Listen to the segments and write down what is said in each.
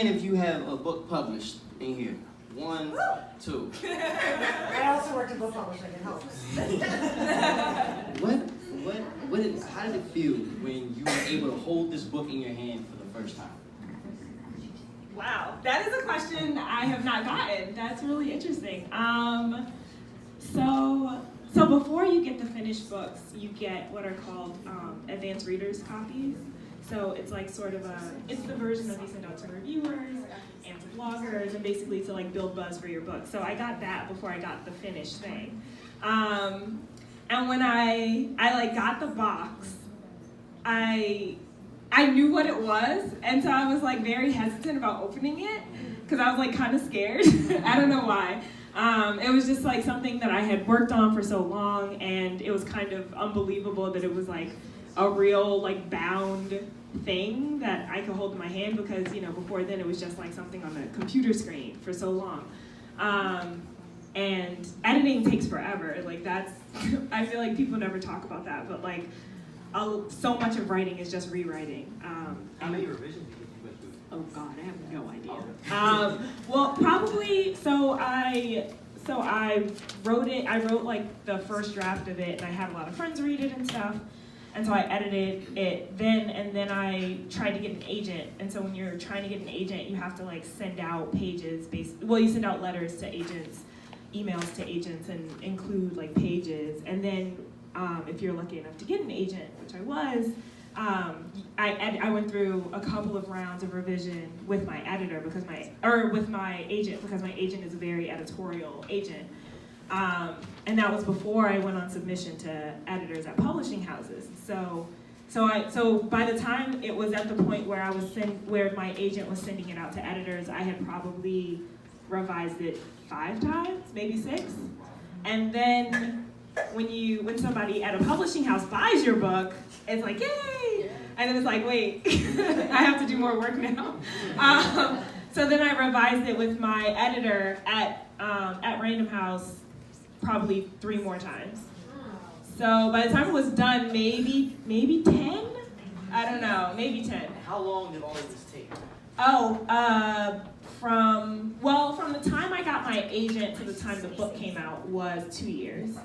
hand if you have a book published in here. 1, 2. I also worked in book publishing, it helps. How did it feel when you were able to hold this book in your hand for the first time? Wow, that is a question I have not gotten. That's really interesting. So before you get the finished books, you get what are called advanced readers copies. So it's like sort of it's the version that they send out to reviewers and to bloggers, and basically to like build buzz for your book. So I got that before I got the finished thing. And when I like got the box, I knew what it was, and so I was like very hesitant about opening it because I was like kind of scared. I don't know why. It was just like something that I had worked on for so long, and it was kind of unbelievable that it was like a real like bound thing that I could hold in my hand, because you know before then it was just like something on a computer screen for so long. And editing takes forever. Like that's I feel like people never talk about that, but like so much of writing is just rewriting. How many revisions did you went through? Oh God, I have no idea. Well, probably. So I wrote it. I wrote like the first draft of it, and I had a lot of friends read it and stuff. And so I edited it then I tried to get an agent. And so when you're trying to get an agent, you have to like send out pages. You send out letters to agents, emails to agents, and include like pages. And then if you're lucky enough to get an agent, which I was, I went through a couple of rounds of revision with my editor with my agent, because my agent is a very editorial agent. And that was before I went on submission to editors at publishing houses. So by the time it was at the point where where my agent was sending it out to editors, I had probably revised it 5 times, maybe 6. And then when somebody at a publishing house buys your book, it's like, yay! And then it's like, wait, I have to do more work now. So then I revised it with my editor at Random House probably 3 more times. So by the time it was done, maybe 10? I don't know, maybe 10. How long did all of this take? From the time I got my agent to the time the book came out was 2 years.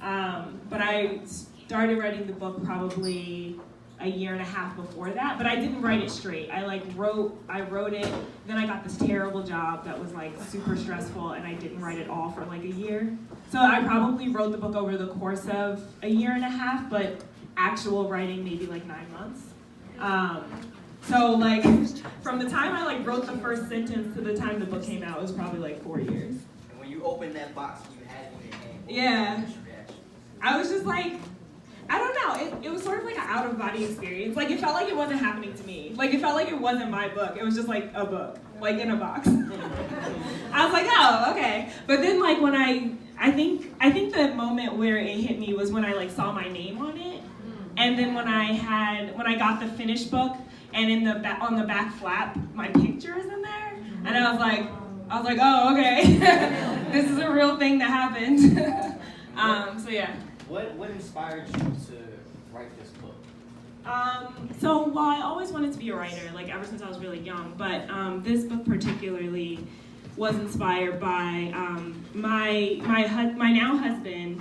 But I started writing the book probably a year and a half before that, but I didn't write it straight. I wrote it, then I got this terrible job that was like super stressful, and I didn't write it all for like a year. So I probably wrote the book over the course of a year and a half, but actual writing maybe like 9 months. So like from the time I like wrote the first sentence to the time the book came out, it was probably like 4 years. And when you opened that box, you had it in your hand. Yeah. I was just like, I don't know, it was sort of like an out-of-body experience. Like, it felt like it wasn't happening to me. Like, it felt like it wasn't my book. It was just like a book, like in a box. I was like, oh, okay. But then, like, when I think the moment where it hit me was when I, like, saw my name on it. And then when I got the finished book, and on the back flap, my picture is in there. And I was like, oh, okay. This is a real thing that happened. So, yeah. What inspired you to write this book? Well, I always wanted to be a writer, like ever since I was really young, but this book particularly was inspired by my now husband.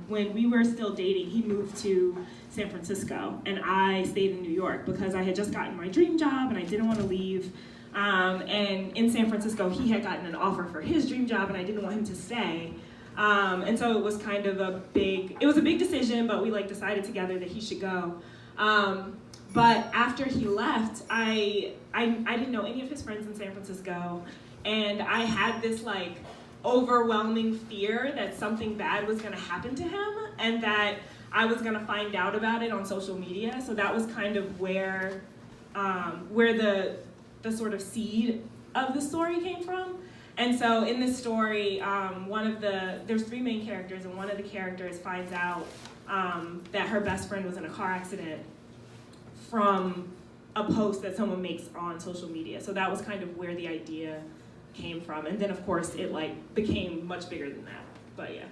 When we were still dating, he moved to San Francisco, and I stayed in New York because I had just gotten my dream job and I didn't want to leave. And in San Francisco, he had gotten an offer for his dream job, and I didn't want him to stay. And so it was kind of a big decision, but we like decided together that he should go. But after he left, I didn't know any of his friends in San Francisco, and I had this like overwhelming fear that something bad was gonna happen to him, and that I was gonna find out about it on social media. So that was kind of where the sort of seed of the story came from. And so in this story, there's 3 main characters, and one of the characters finds out that her best friend was in a car accident from a post that someone makes on social media. So that was kind of where the idea came from. And then of course it like became much bigger than that, but yeah.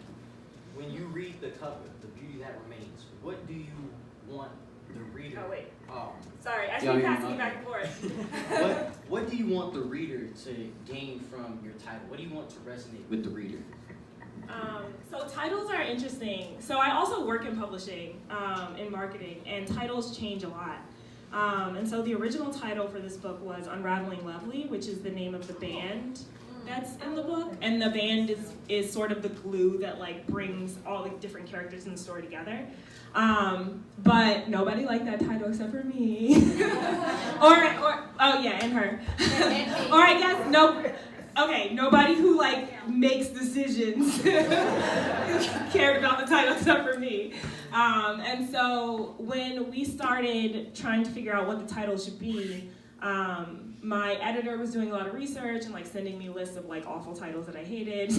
When you read the cover, The Beauty That Remains, what do you want the reader. Oh, wait. Oh. Sorry, I Yeah, keep yeah, passing okay. you back and forth. What do you want the reader to gain from your title? What do you want to resonate with the reader? So titles are interesting. So I also work in publishing, in marketing, and titles change a lot. And so the original title for this book was Unraveling Lovely, which is the name of the band that's in the book. And the band is sort of the glue that like brings all the different characters in the story together. But nobody liked that title except for me. or oh yeah, and her. Or I guess no. Okay, nobody who like makes decisions cared about the title except for me. And so when we started trying to figure out what the title should be, my editor was doing a lot of research and like sending me lists of like awful titles that I hated.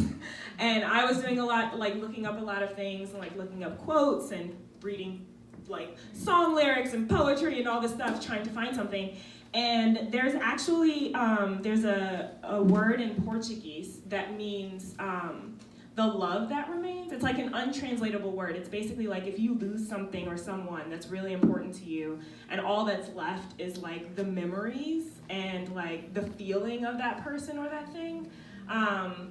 And I was doing a lot, like looking up a lot of things and like looking up quotes and reading like song lyrics and poetry and all this stuff, trying to find something. And there's actually, there's a word in Portuguese that means the love that remains. It's like an untranslatable word. It's basically like if you lose something or someone that's really important to you, and all that's left is like the memories and like the feeling of that person or that thing.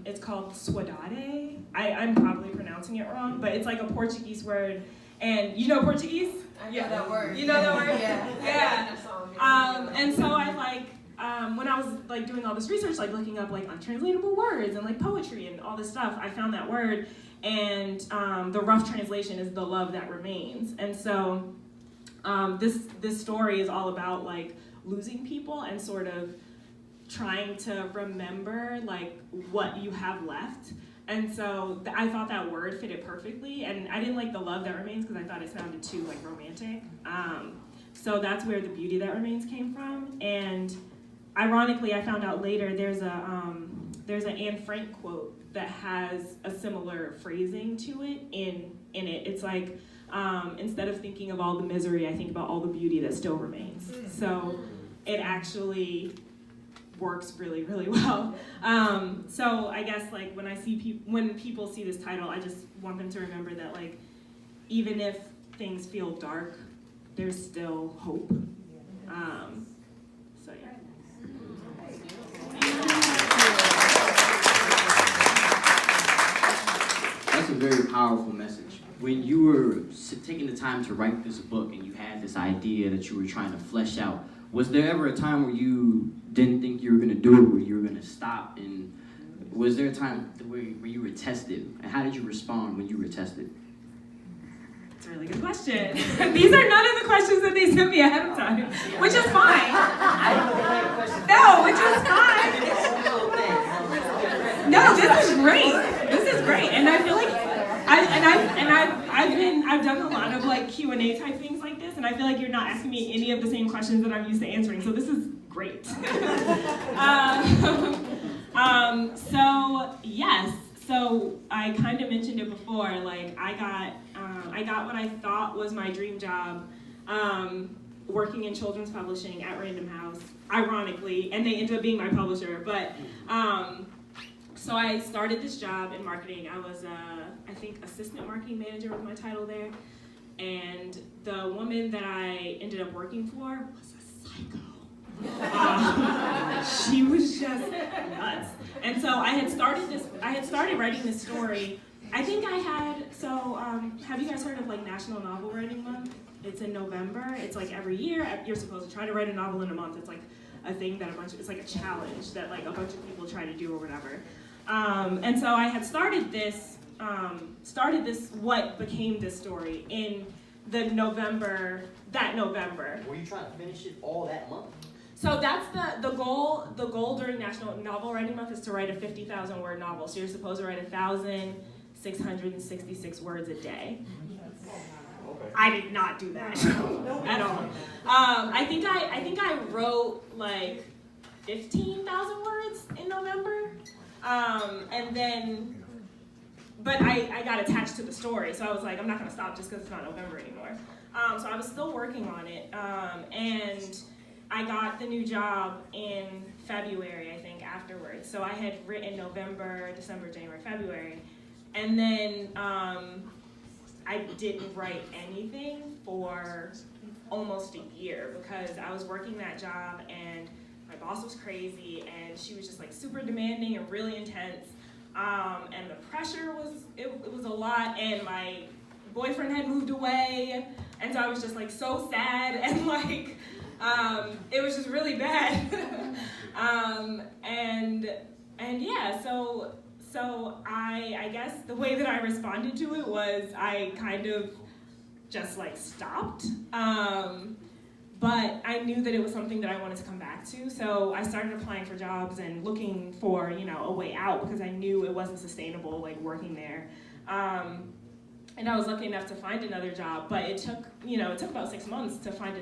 It's called saudade. I'm probably pronouncing it wrong, but it's like a Portuguese word. And you know Portuguese? I know that word. You know that word? Yeah. Yeah. And so I like, when I was like doing all this research, like looking up like untranslatable words and like poetry and all this stuff, I found that word, and the rough translation is the love that remains. And so this story is all about like losing people and sort of trying to remember like what you have left. And so I thought that word fitted perfectly, and I didn't like the love that remains because I thought it sounded too like romantic. So that's where the beauty that remains came from. And ironically, I found out later there's an Anne Frank quote that has a similar phrasing to it in it. It's like instead of thinking of all the misery, I think about all the beauty that still remains. So it actually works really, really well. So I guess like when people see this title, I just want them to remember that like even if things feel dark, there's still hope. So yeah. That's a very powerful message. When you were taking the time to write this book and you had this idea that you were trying to flesh out, was there ever a time where you didn't think you were going to do it, where you were going to stop? And was there a time where you were tested? And how did you respond when you were tested? That's a really good question. These are none of the questions that they sent me ahead of time, which is fine. No, which is fine. No, this is great. This is great, and I feel like I've done a lot of like Q&A type things like this, and I feel like you're not asking me any of the same questions that I'm used to answering. So this is great. So yes. So I kind of mentioned it before. Like I got what I thought was my dream job, working in children's publishing at Random House, ironically, and they ended up being my publisher. But so I started this job in marketing. I was, I think, assistant marketing manager was my title there. And the woman that I ended up working for was a psycho. She was just nuts. And so I had started writing this story. I think I had, have you guys heard of like National Novel Writing Month? It's in November. It's like every year, you're supposed to try to write a novel in a month. It's like a thing that it's like a challenge that like a bunch of people try to do or whatever. And so I had started this, what became this story in that November. Were you trying to finish it all that month? So that's the goal. The goal during National Novel Writing Month is to write a 50,000 word novel. So you're supposed to write 1,666 words a day. I did not do that at all. I think I wrote like 15,000 words in November, and then, but I got attached to the story, so I was like, I'm not gonna stop just because it's not November anymore. So I was still working on it, and I got the new job in February, I think, afterwards. So I had written November, December, January, February, and then I didn't write anything for almost a year because I was working that job and my boss was crazy and she was just like super demanding and really intense. And the pressure it was a lot, and my boyfriend had moved away, and so I was just like so sad and like it was just really bad. And yeah, so I guess the way that I responded to it was I kind of just like stopped. But I knew that it was something that I wanted to come back to, so I started applying for jobs and looking for, a way out because I knew it wasn't sustainable, like working there. And I was lucky enough to find another job, but it took about 6 months to find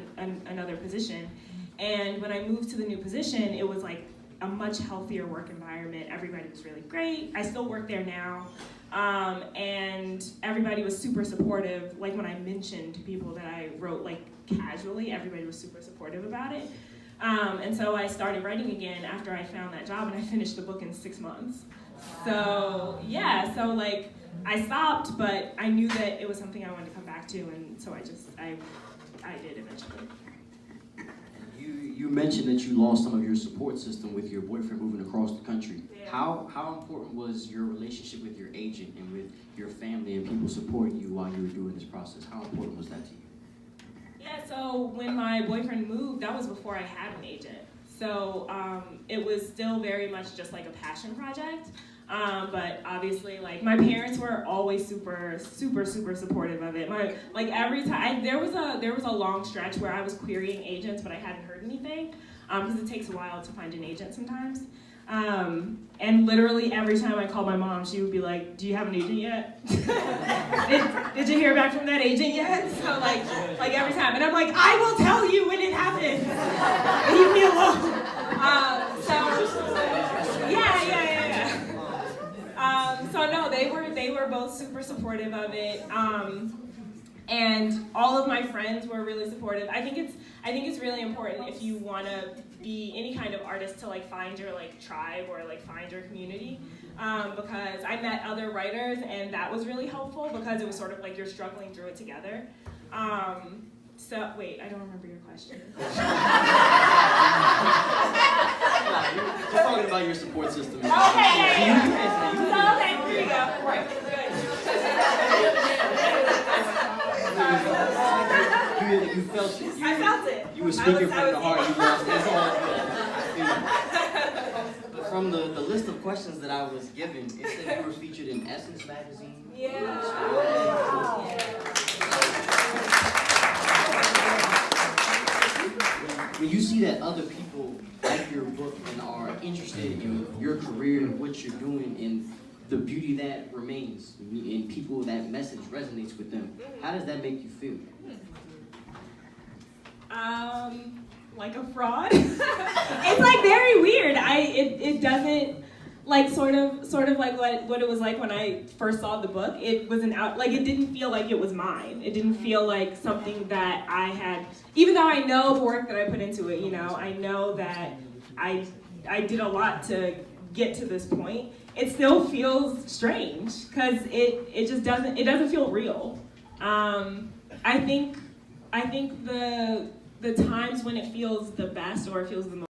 another position. And when I moved to the new position, it was like a much healthier work environment. Everybody was really great. I still work there now. And everybody was super supportive. Like when I mentioned to people that I wrote like casually, everybody was super supportive about it. And so I started writing again after I found that job, and I finished the book in 6 months. So yeah, so like I stopped, but I knew that it was something I wanted to come back to, and so I did eventually. You mentioned that you lost some of your support system with your boyfriend moving across the country. Yeah. How important was your relationship with your agent and with your family and people supporting you while you were doing this process? How important was that to you? Yeah, so when my boyfriend moved, that was before I had an agent. So it was still very much just like a passion project. But obviously, like my parents were always super supportive of it. Every time there was a long stretch where I was querying agents, but I hadn't heard anything because it takes a while to find an agent sometimes. And literally every time I called my mom, she would be like, "Do you have an agent yet? did you hear back from that agent yet?" So like every time, and I'm like, "I will tell you when it happens. Leave me alone." So no, they were both super supportive of it, and all of my friends were really supportive. I think it's really important if you want to be any kind of artist to like find your like tribe or like find your community, because I met other writers and that was really helpful because it was sort of like you're struggling through it together. So wait, I don't remember your question. Just talking about your support system. Okay, yeah. So, okay, here you go. Right. Good. You felt it. I felt it. You were speaking from the heart. You lost it. But from the list of questions that I was given, it said you were featured in Essence magazine. Yeah. When you see that other people like your book and are interested in your career and what you're doing and the beauty that remains and people, that message resonates with them, how does that make you feel? Like a fraud. It's like very weird. It doesn't like sort of like what it was like when I first saw the book. It was it didn't feel like it was mine. It didn't feel like something that I had, even though I know the work that I put into it, I know that I did a lot to get to this point. It still feels strange because it just doesn't feel real. I think the times when it feels the best or it feels the most